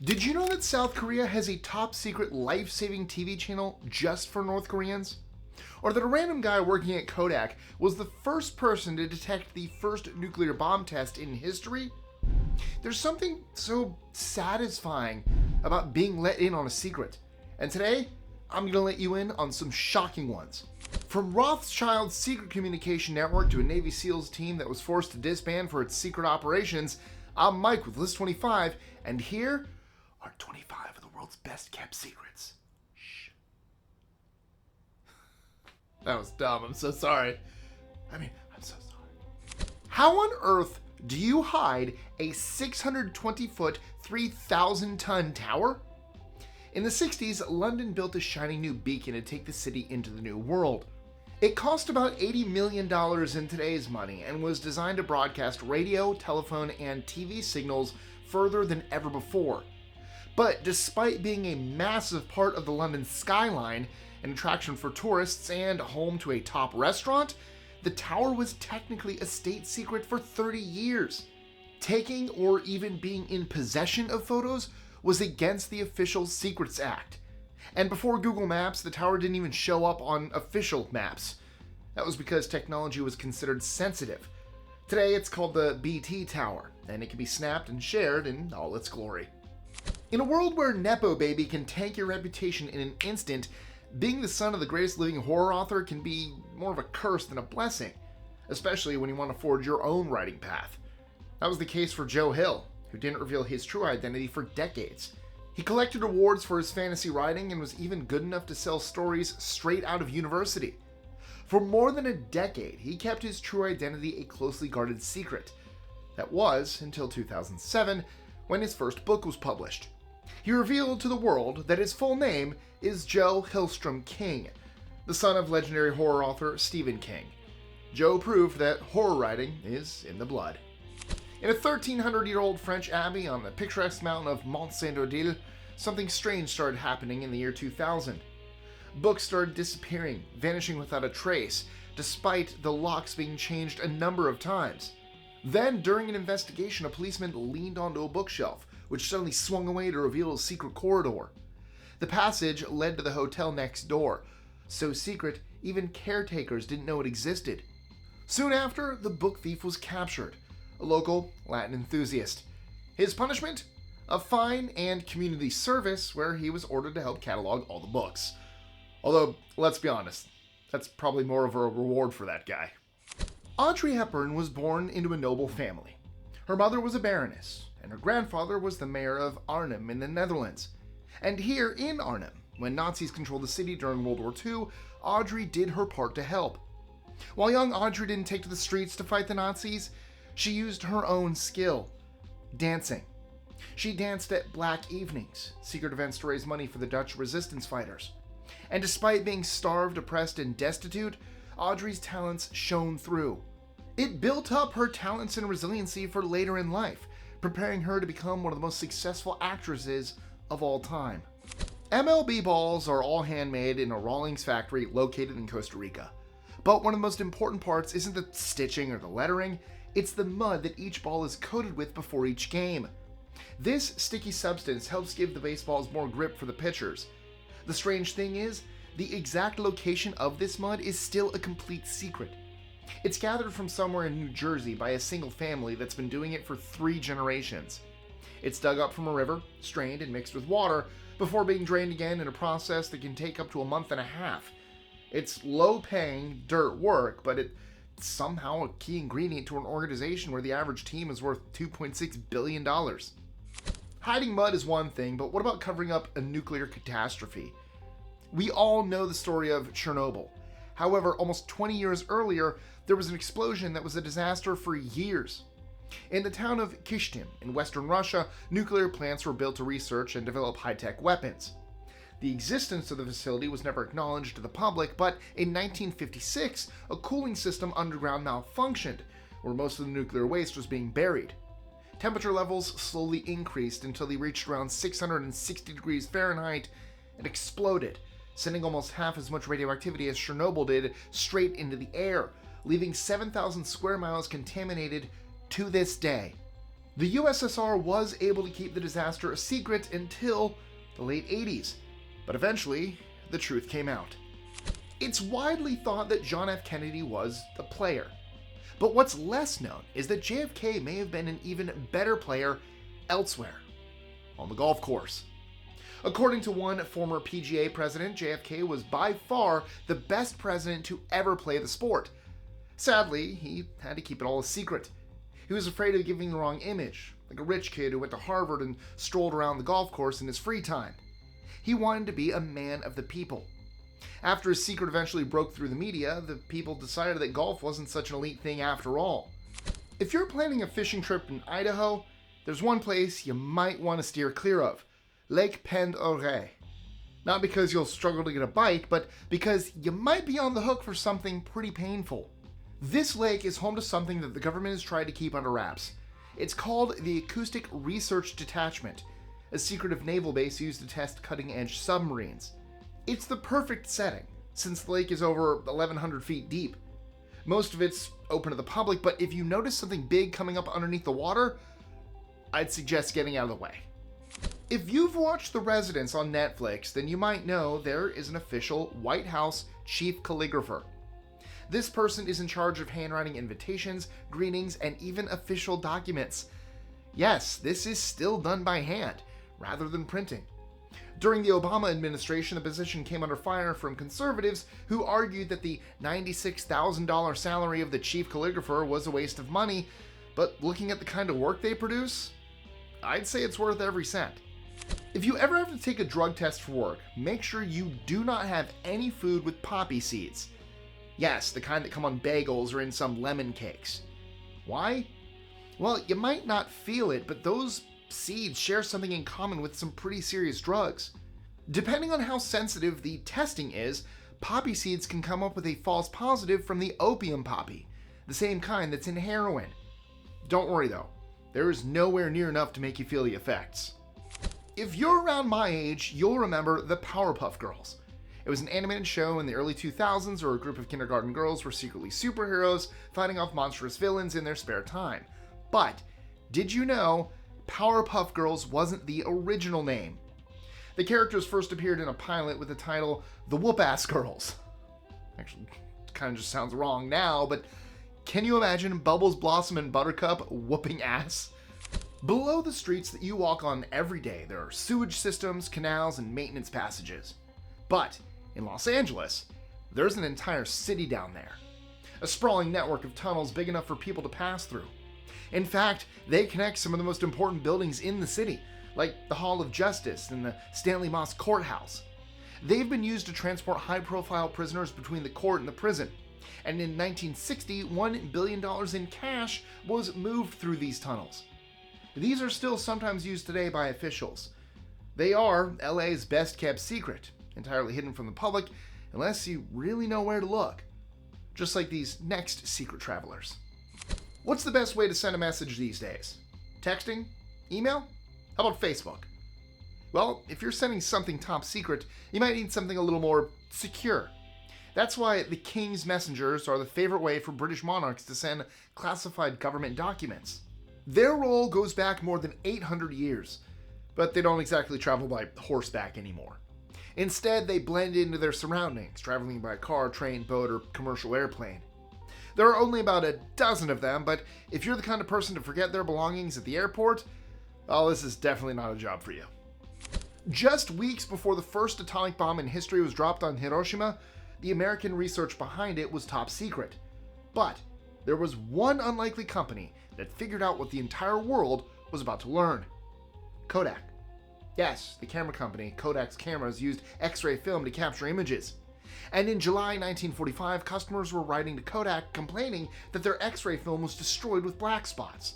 Did you know that South Korea has a top secret life-saving TV channel just for North Koreans? Or that a random guy working at Kodak was the first person to detect the first nuclear bomb test in history? There's something so satisfying about being let in on a secret. And today, I'm going to let you in on some shocking ones. From Rothschild's secret communication network to a Navy SEALs team that was forced to disband for its secret operations, I'm Mike with List 25, and here are 25 of the world's best kept secrets. Shh. That was dumb. I'm so sorry. I'm so sorry. How on earth do you hide a 620-foot, 3,000-ton tower? In the 60s, London built a shiny new beacon to take the city into the new world. It cost about $80 million in today's money and was designed to broadcast radio, telephone, and TV signals further than ever before. But despite being a massive part of the London skyline, an attraction for tourists, and home to a top restaurant, the tower was technically a state secret for 30 years. Taking or even being in possession of photos was against the Official Secrets Act. And before Google Maps, the tower didn't even show up on official maps. That was because technology was considered sensitive. Today it's called the BT Tower, and it can be snapped and shared in all its glory. In a world where Nepo Baby can tank your reputation in an instant, being the son of the greatest living horror author can be more of a curse than a blessing, especially when you want to forge your own writing path. That was the case for Joe Hill, who didn't reveal his true identity for decades. He collected awards for his fantasy writing and was even good enough to sell stories straight out of university. For more than a decade, he kept his true identity a closely guarded secret. That was until 2007, when his first book was published. He revealed to the world that his full name is Joe Hillstrom King, the son of legendary horror author Stephen King. Joe proved that horror writing is in the blood. In a 1,300-year-old French abbey on the picturesque mountain of Mont Saint-Odile, something strange started happening in the year 2000. Books started disappearing, vanishing without a trace, despite the locks being changed a number of times. Then, during an investigation, a policeman leaned onto a bookshelf, which suddenly swung away to reveal a secret corridor. The passage led to the hotel next door, so secret even caretakers didn't know it existed. Soon after, the book thief was captured, a local Latin enthusiast. His punishment? A fine and community service where he was ordered to help catalog all the books. Although, let's be honest, that's probably more of a reward for that guy. Audrey Hepburn was born into a noble family. Her mother was a baroness, and her grandfather was the mayor of Arnhem in the Netherlands. And here in Arnhem, when Nazis controlled the city during World War II, Audrey did her part to help. While young Audrey didn't take to the streets to fight the Nazis, she used her own skill: dancing. She danced at Black Evenings, secret events to raise money for the Dutch resistance fighters. And despite being starved, oppressed, and destitute, Audrey's talents shone through. It built up her talents and resiliency for later in life, preparing her to become one of the most successful actresses of all time. MLB balls are all handmade in a Rawlings factory located in Costa Rica. But one of the most important parts isn't the stitching or the lettering, it's the mud that each ball is coated with before each game. This sticky substance helps give the baseballs more grip for the pitchers. The strange thing is, the exact location of this mud is still a complete secret. It's gathered from somewhere in New Jersey by a single family that's been doing it for 3 generations. It's dug up from a river, strained and mixed with water, before being drained again in a process that can take up to a month and a half. It's low-paying dirt work, but it's somehow a key ingredient to an organization where the average team is worth $2.6 billion. Hiding mud is one thing, but what about covering up a nuclear catastrophe? We all know the story of Chernobyl. However, almost 20 years earlier, there was an explosion that was a disaster for years. In the town of Kyshtym in western Russia, nuclear plants were built to research and develop high-tech weapons. The existence of the facility was never acknowledged to the public, but in 1956, a cooling system underground malfunctioned, where most of the nuclear waste was being buried. Temperature levels slowly increased until they reached around 660 degrees Fahrenheit and exploded, sending almost half as much radioactivity as Chernobyl did straight into the air, leaving 7,000 square miles contaminated to this day. The USSR was able to keep the disaster a secret until the late 80s, but eventually the truth came out. It's widely thought that John F. Kennedy was the player, but what's less known is that JFK may have been an even better player elsewhere, on the golf course. According to one former PGA president, JFK was by far the best president to ever play the sport. Sadly, he had to keep it all a secret. He was afraid of giving the wrong image, like a rich kid who went to Harvard and strolled around the golf course in his free time. He wanted to be a man of the people. After his secret eventually broke through the media, the people decided that golf wasn't such an elite thing after all. If you're planning a fishing trip in Idaho, there's one place you might want to steer clear of: Lake Pend-Oreille. Not because you'll struggle to get a bite, but because you might be on the hook for something pretty painful. This lake is home to something that the government has tried to keep under wraps. It's called the Acoustic Research Detachment, a secretive naval base used to test cutting-edge submarines. It's the perfect setting, since the lake is over 1,100 feet deep. Most of it's open to the public, but if you notice something big coming up underneath the water, I'd suggest getting out of the way. If you've watched The Residence on Netflix, then you might know there is an official White House chief calligrapher. This person is in charge of handwriting invitations, greetings, and even official documents. Yes, this is still done by hand, rather than printing. During the Obama administration, the position came under fire from conservatives who argued that the $96,000 salary of the chief calligrapher was a waste of money, but looking at the kind of work they produce, I'd say it's worth every cent. If you ever have to take a drug test for work, make sure you do not have any food with poppy seeds. Yes, the kind that come on bagels or in some lemon cakes. Why? Well, you might not feel it, but those seeds share something in common with some pretty serious drugs. Depending on how sensitive the testing is, poppy seeds can come up with a false positive from the opium poppy, the same kind that's in heroin. Don't worry though, there is nowhere near enough to make you feel the effects. If you're around my age, you'll remember the Powerpuff Girls. It was an animated show in the early 2000s where a group of kindergarten girls were secretly superheroes fighting off monstrous villains in their spare time. But did you know Powerpuff Girls wasn't the original name? The characters first appeared in a pilot with the title The Whoop-Ass Girls. Actually, it kind of just sounds wrong now, but can you imagine Bubbles, Blossom, and Buttercup whooping ass? Below the streets that you walk on every day, there are sewage systems, canals, and maintenance passages. But in Los Angeles, there's an entire city down there. A sprawling network of tunnels big enough for people to pass through. In fact, they connect some of the most important buildings in the city, like the Hall of Justice and the Stanley Moss Courthouse. They've been used to transport high-profile prisoners between the court and the prison. And in 1960, $1 billion in cash was moved through these tunnels. These are still sometimes used today by officials. They are LA's best-kept secret, entirely hidden from the public unless you really know where to look. Just like these next secret travelers. What's the best way to send a message these days? Texting? Email? How about Facebook? Well, if you're sending something top secret, you might need something a little more secure. That's why the King's messengers are the favorite way for British monarchs to send classified government documents. Their role goes back more than 800 years, but they don't exactly travel by horseback anymore. Instead, they blend into their surroundings, traveling by car, train, boat, or commercial airplane. There are only about a dozen of them, but if you're the kind of person to forget their belongings at the airport, well, this is definitely not a job for you. Just weeks before the first atomic bomb in history was dropped on Hiroshima, the American research behind it was top secret. But there was one unlikely company that figured out what the entire world was about to learn. Kodak. Yes, the camera company, Kodak's cameras used X-ray film to capture images. And in July 1945, customers were writing to Kodak complaining that their X-ray film was destroyed with black spots.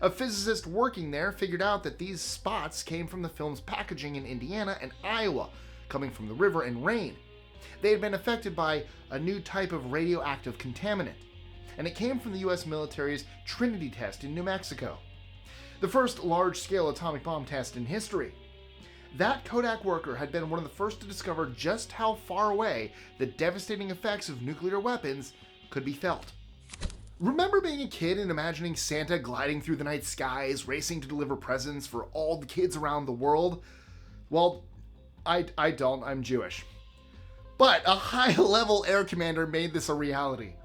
A physicist working there figured out that these spots came from the film's packaging in Indiana and Iowa, coming from the river and rain. They had been affected by a new type of radioactive contaminant, and it came from the US military's Trinity test in New Mexico, the first large-scale atomic bomb test in history. That Kodak worker had been one of the first to discover just how far away the devastating effects of nuclear weapons could be felt. Remember being a kid and imagining Santa gliding through the night skies, racing to deliver presents for all the kids around the world? Well, I don't. I'm Jewish. But a high-level air commander made this a reality.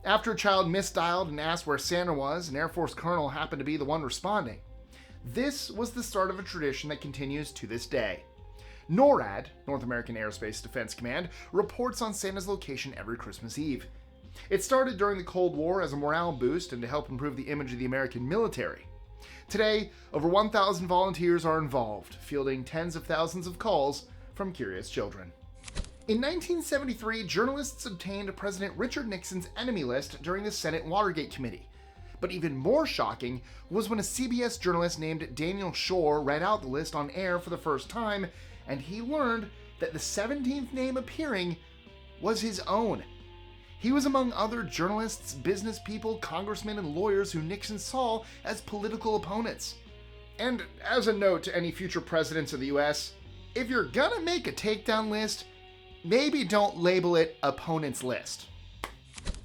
After a child misdialed and asked where Santa was, an Air Force colonel happened to be the one responding. This was the start of a tradition that continues to this day. NORAD, North American Aerospace Defense Command, reports on Santa's location every Christmas Eve. It started during the Cold War as a morale boost and to help improve the image of the American military. Today, over 1,000 volunteers are involved, fielding tens of thousands of calls from curious children. In 1973, journalists obtained President Richard Nixon's enemy list during the Senate Watergate Committee. But even more shocking was when a CBS journalist named Daniel Shore read out the list on air for the first time, and he learned that the 17th name appearing was his own. He was among other journalists, business people, congressmen, and lawyers who Nixon saw as political opponents. And as a note to any future presidents of the US, if you're gonna make a takedown list, maybe don't label it opponent's list.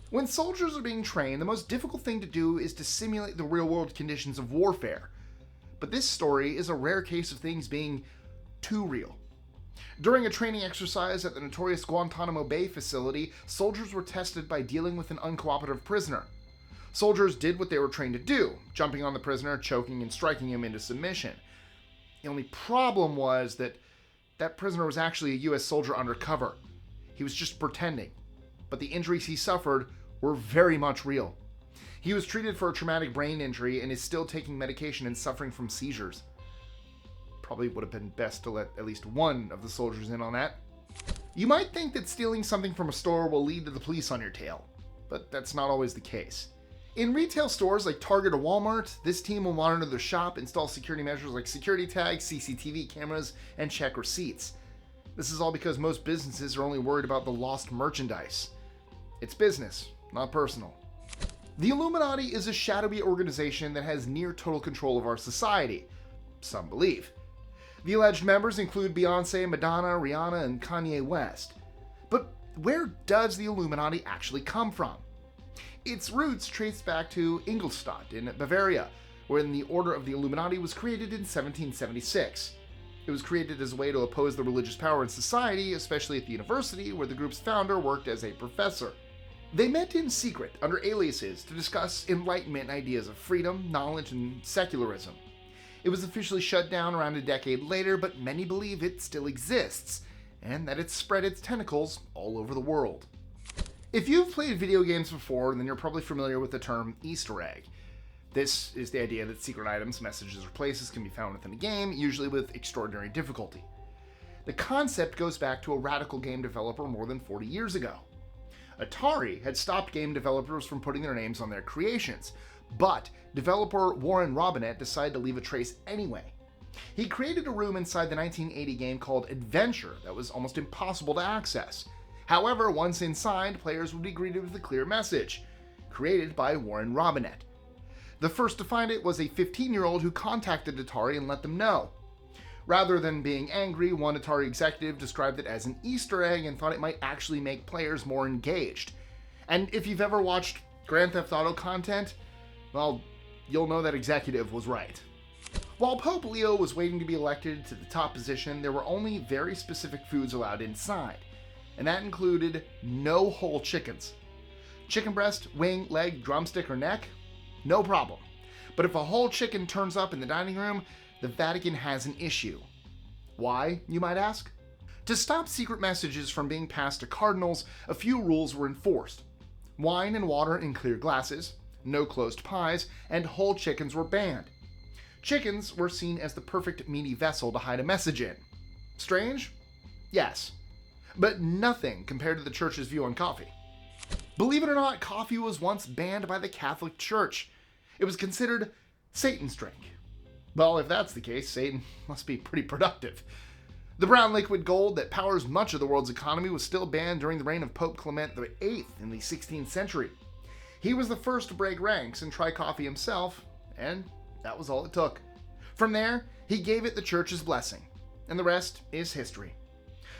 When soldiers are being trained, the most difficult thing to do is to simulate the real-world conditions of warfare. But this story is a rare case of things being too real. During a training exercise at the notorious Guantanamo Bay facility, soldiers were tested by dealing with an uncooperative prisoner. Soldiers did what they were trained to do, jumping on the prisoner, choking, and striking him into submission. The only problem was that prisoner was actually a US soldier undercover. He was just pretending. But the injuries he suffered were very much real. He was treated for a traumatic brain injury and is still taking medication and suffering from seizures. Probably would have been best to let at least one of the soldiers in on that. You might think that stealing something from a store will lead to the police on your tail, but that's not always the case. In retail stores like Target or Walmart, this team will monitor their shop, install security measures like security tags, CCTV cameras, and check receipts. This is all because most businesses are only worried about the lost merchandise. It's business, not personal. The Illuminati is a shadowy organization that has near total control of our society, some believe. The alleged members include Beyonce, Madonna, Rihanna, and Kanye West. But where does the Illuminati actually come from? Its roots trace back to Ingolstadt in Bavaria, when the Order of the Illuminati was created in 1776. It was created as a way to oppose the religious power in society, especially at the university, where the group's founder worked as a professor. They met in secret, under aliases, to discuss Enlightenment ideas of freedom, knowledge, and secularism. It was officially shut down around a decade later, but many believe it still exists, and that it's spread its tentacles all over the world. If you've played video games before, then you're probably familiar with the term Easter egg. This is the idea that secret items, messages, or places can be found within a game, usually with extraordinary difficulty. The concept goes back to a radical game developer more than 40 years ago. Atari had stopped game developers from putting their names on their creations, but developer Warren Robinett decided to leave a trace anyway. He created a room inside the 1980 game called Adventure that was almost impossible to access. However, once inside, players would be greeted with a clear message, created by Warren Robinett. The first to find it was a 15-year-old who contacted Atari and let them know. Rather than being angry, one Atari executive described it as an Easter egg and thought it might actually make players more engaged. And if you've ever watched Grand Theft Auto content, well, you'll know that executive was right. While Pope Leo was waiting to be elected to the top position, there were only very specific foods allowed inside, and that included no whole chickens. Chicken breast, wing, leg, drumstick, or neck? No problem. But if a whole chicken turns up in the dining room, the Vatican has an issue. Why, you might ask? To stop secret messages from being passed to cardinals, a few rules were enforced. Wine and water in clear glasses, no closed pies, and whole chickens were banned. Chickens were seen as the perfect meaty vessel to hide a message in. Strange? Yes. But nothing compared to the church's view on coffee. Believe it or not, coffee was once banned by the Catholic Church. It was considered Satan's drink. Well, if that's the case, Satan must be pretty productive. The brown liquid gold that powers much of the world's economy was still banned during the reign of Pope Clement VIII in the 16th century. He was the first to break ranks and try coffee himself, and that was all it took. From there, he gave it the church's blessing, and the rest is history.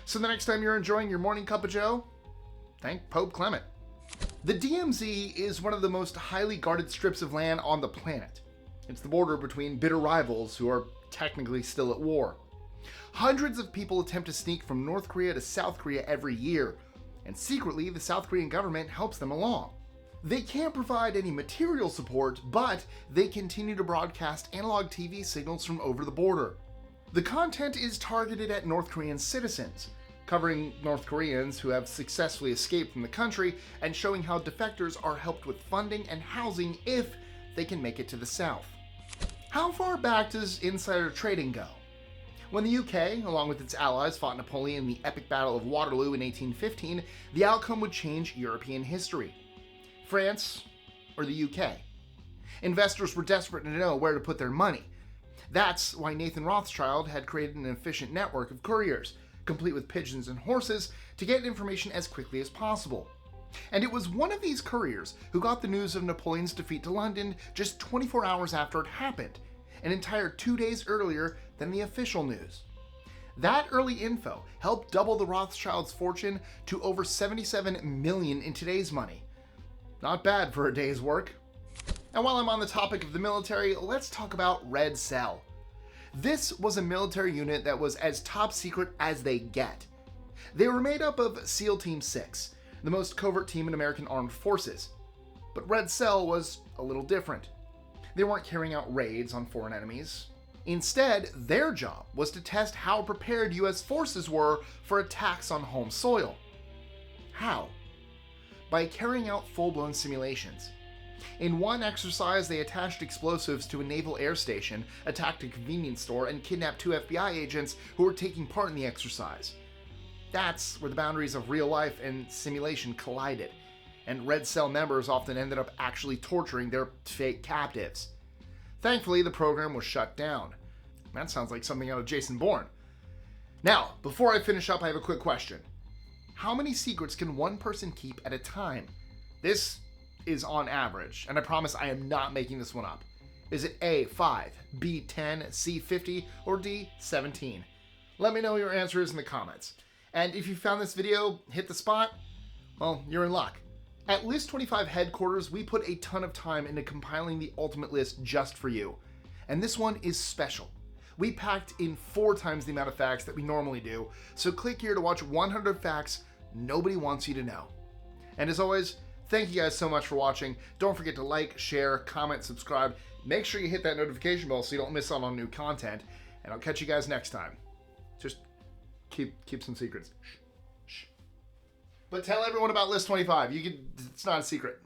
So the next time you're enjoying your morning cup of joe, thank Pope Clement. The DMZ is one of the most highly guarded strips of land on the planet. It's the border between bitter rivals who are technically still at war. Hundreds of people attempt to sneak from North Korea to South Korea every year, and secretly the South Korean government helps them along. They can't provide any material support, but they continue to broadcast analog TV signals from over the border. The content is targeted at North Korean citizens, covering North Koreans who have successfully escaped from the country and showing how defectors are helped with funding and housing if they can make it to the South. How far back does insider trading go? When the UK, along with its allies, fought Napoleon in the epic Battle of Waterloo in 1815, the outcome would change European history. France or the UK? Investors were desperate to know where to put their money. That's why Nathan Rothschild had created an efficient network of couriers, complete with pigeons and horses, to get information as quickly as possible. And it was one of these couriers who got the news of Napoleon's defeat to London just 24 hours after it happened, an entire 2 days earlier than the official news. That early info helped double the Rothschilds' fortune to over $77 million in today's money. Not bad for a day's work. And while I'm on the topic of the military, let's talk about Red Cell. This was a military unit that was as top secret as they get. They were made up of SEAL Team 6, the most covert team in American armed forces. But Red Cell was a little different. They weren't carrying out raids on foreign enemies. Instead, their job was to test how prepared US forces were for attacks on home soil. How? By carrying out full-blown simulations. In one exercise, they attached explosives to a naval air station, attacked a convenience store, and kidnapped 2 FBI agents who were taking part in the exercise. That's where the boundaries of real life and simulation collided, and Red Cell members often ended up actually torturing their fake captives. Thankfully, the program was shut down. That sounds like something out of Jason Bourne. Now, before I finish up, I have a quick question. How many secrets can one person keep at a time? This is on average, and I promise I am not making this one up. Is it A, 5, B, 10, C, 50, or D, 17? Let me know your answers in the comments. And if you found this video hit the spot, well, you're in luck. At List 25 headquarters, we put a ton of time into compiling the ultimate list just for you. And this one is special. We packed in 4 times the amount of facts that we normally do, so click here to watch 100 facts nobody wants you to know. And as always, thank you guys so much for watching. Don't forget to like, share, comment, subscribe. Make sure you hit that notification bell so you don't miss out on new content. And I'll catch you guys next time. Just keep some secrets. Shh. But tell everyone about List 25. It's not a secret.